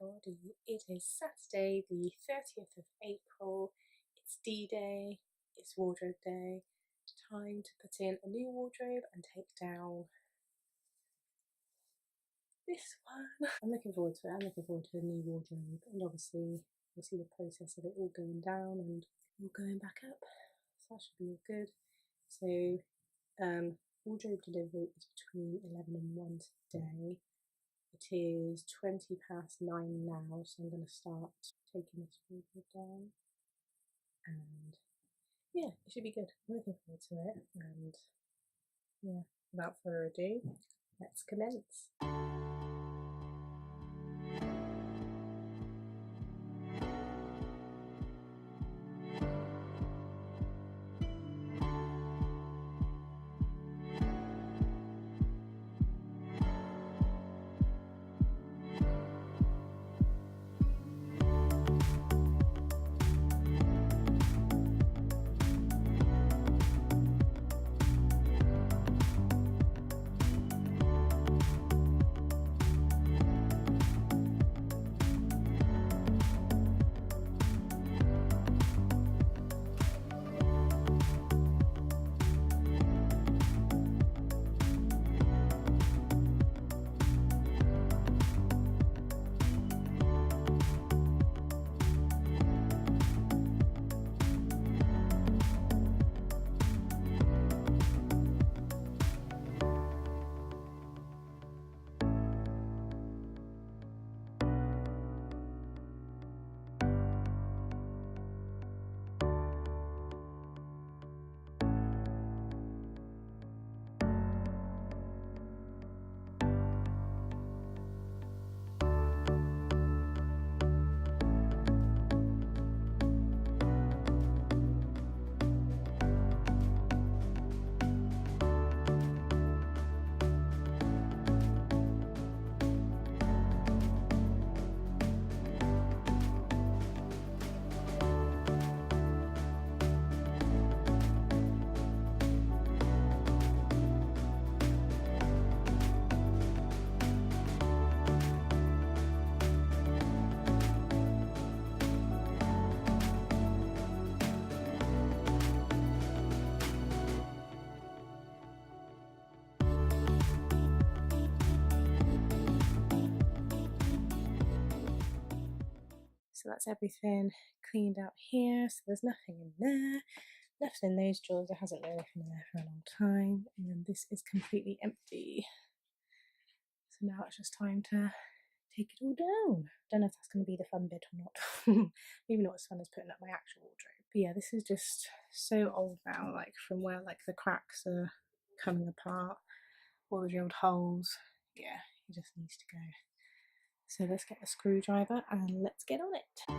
everybody. It is Saturday the 30th of April. It's D-Day, it's wardrobe day. Time to put in a new wardrobe and take down this one. I'm looking forward to it. I'm looking forward to a new wardrobe, and obviously you'll see the process of it all going down and all going back up. So that should be all good. So wardrobe delivery is between 11 and 1 today. It is 20 past 9 now, so I'm going to start taking this wardrobe down, and yeah, it should be good. I'm looking forward to it, and yeah, without further ado, let's commence. So that's everything cleaned out here, so there's nothing in there. Nothing in those drawers, there hasn't been anything in there for a long time. And then this is completely empty. So now it's just time to take it all down. Don't know if that's going to be the fun bit or not. Maybe not as fun as putting up my actual wardrobe. But yeah, this is just so old now, like from where like the cracks are coming apart, all the drilled holes. Yeah, it just needs to go. So let's get a screwdriver and let's get on it.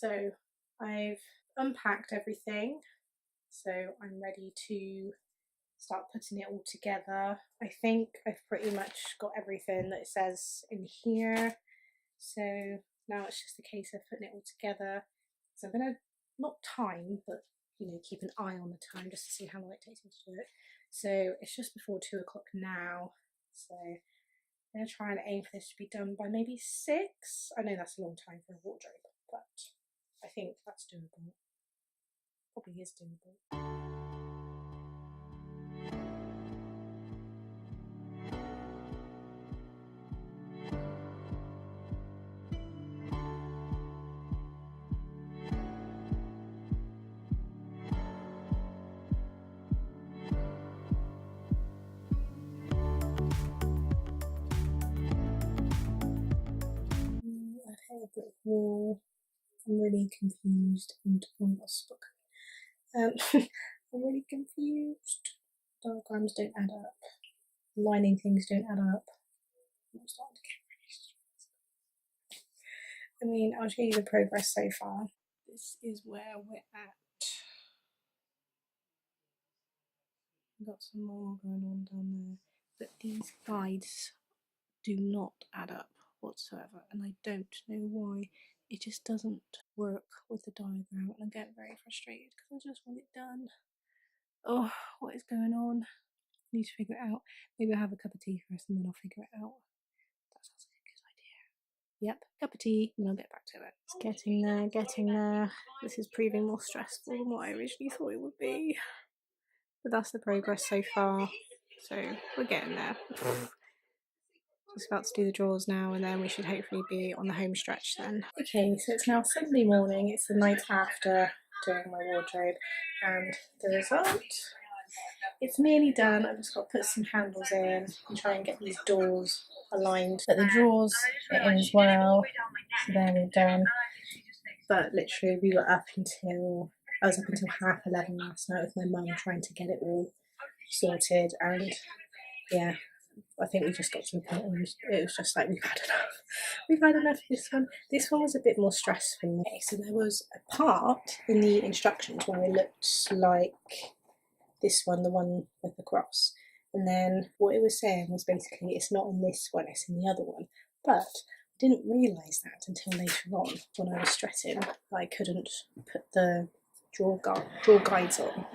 So I've unpacked everything, so I'm ready to start putting it all together. I think I've pretty much got everything that it says in here, so now it's just a case of putting it all together. So I'm gonna, not time, but you know, keep an eye on the time just to see how long it takes me to do it. So it's just before 2 o'clock now, so I'm gonna try and aim for this to be done by maybe 6. I know that's a long time for a wardrobe, but I think that's doable. Probably is doable. I've hit a brick wall. I'm really confused and lost book. I'm really confused. Diagrams don't add up. Lining things don't add up. I'm starting to get really stressed. I mean, I'll show you the progress so far. This is where we're at. I've got some more going on down there, but these guides do not add up whatsoever, and I don't know why. It just doesn't work with the diagram, and I get very frustrated because I just want it done. Oh, what is going on? I need to figure it out. Maybe I'll have a cup of tea first and then I'll figure it out. That sounds like a good idea. Yep, cup of tea and I'll get back to it. It's getting there, getting there. This is proving more stressful than what I originally thought it would be. But that's the progress so far. So we're getting there. Just about to do the drawers now, and then we should hopefully be on the home stretch then. Okay, so it's now Sunday morning. It's the night after doing my wardrobe, and the result, it's nearly done. I've just got to put some handles in and try and get these doors aligned. But the drawers are in as well, so there we're done. But literally we were up until, I was up until 11:30 last night with my mum trying to get it all sorted, and yeah, I think we just got to the point where it was just like, we've had enough. We've had enough of this one. This one was a bit more stressful. Okay, so there was a part in the instructions where it looked like this one, the one with the cross. And then what it was saying was basically, it's not in this one, it's in the other one. But I didn't realise that until later on when I was stressing. I couldn't put the draw guides on.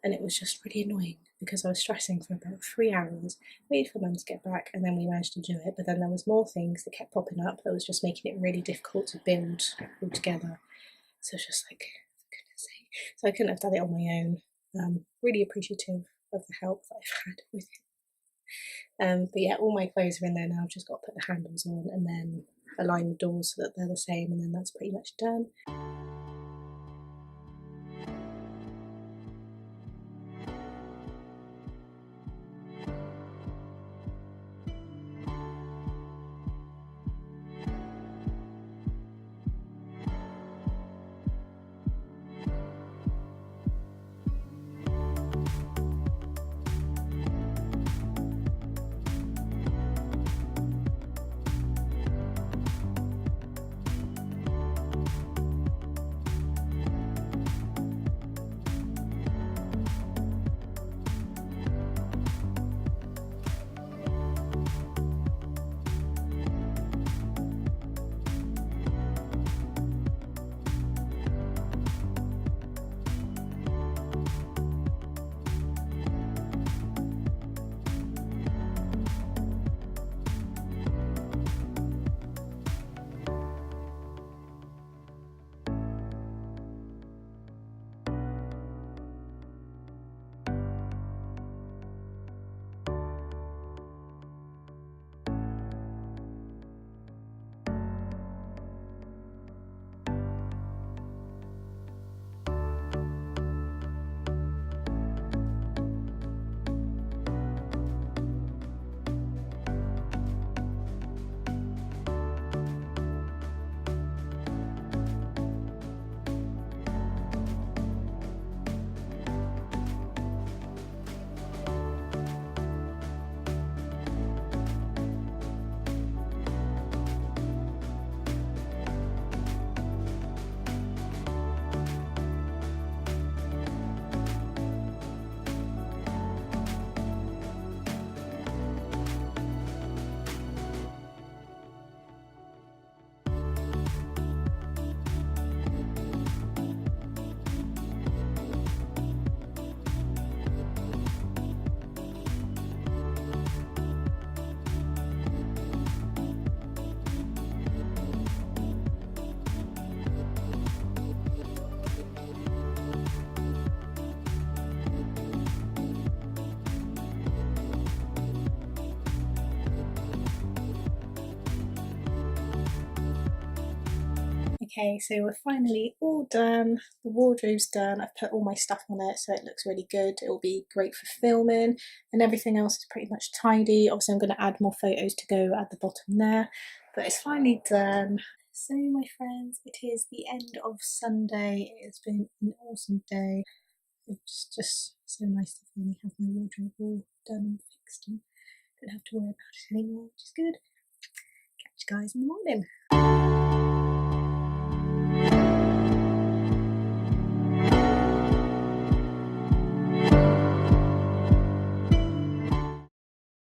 And it was just really annoying because I was stressing for about 3 hours, waited for Mum to get back, and then we managed to do it. But then there was more things that kept popping up that was just making it really difficult to build all together. So it's just like, for goodness sake. So I couldn't have done it on my own. Really appreciative of the help that I've had with it. But yeah, all my clothes are in there now. I've just got to put the handles on and then align the doors so that they're the same, and then that's pretty much done. Okay, so we're finally all done. The wardrobe's done. I've put all my stuff on it so it looks really good. It will be great for filming, and everything else is pretty much tidy. Obviously I'm going to add more photos to go at the bottom there, but it's finally done. So my friends, it is the end of Sunday. It's been an awesome day. It's just so nice to finally have my wardrobe all done and fixed and don't have to worry about it anymore, which is good. Catch you guys in the morning.